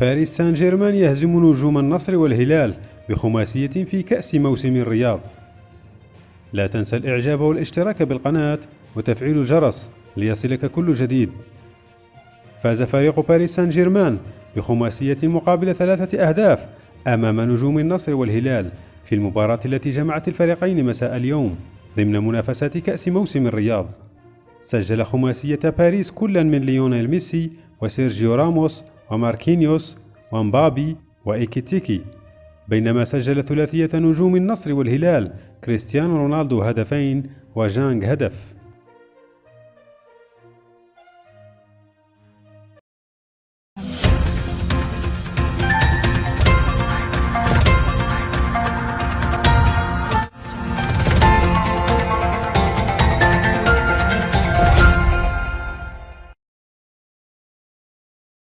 باريس سان جيرمان يهزم نجوم النصر والهلال بخماسية في كأس موسم الرياض. لا تنسى الإعجاب والاشتراك بالقناة وتفعيل الجرس ليصلك كل جديد. فاز فريق باريس سان جيرمان بخماسية مقابل 3 أهداف أمام نجوم النصر والهلال في المباراة التي جمعت الفريقين مساء اليوم ضمن منافسات كأس موسم الرياض. سجل خماسية باريس كلا من ليونيل ميسي وسيرجيو راموس وماركينيوس ومبابي وإيكيتيكي، بينما سجل ثلاثية نجوم النصر والهلال كريستيانو رونالدو هدفين وجانغ هدف.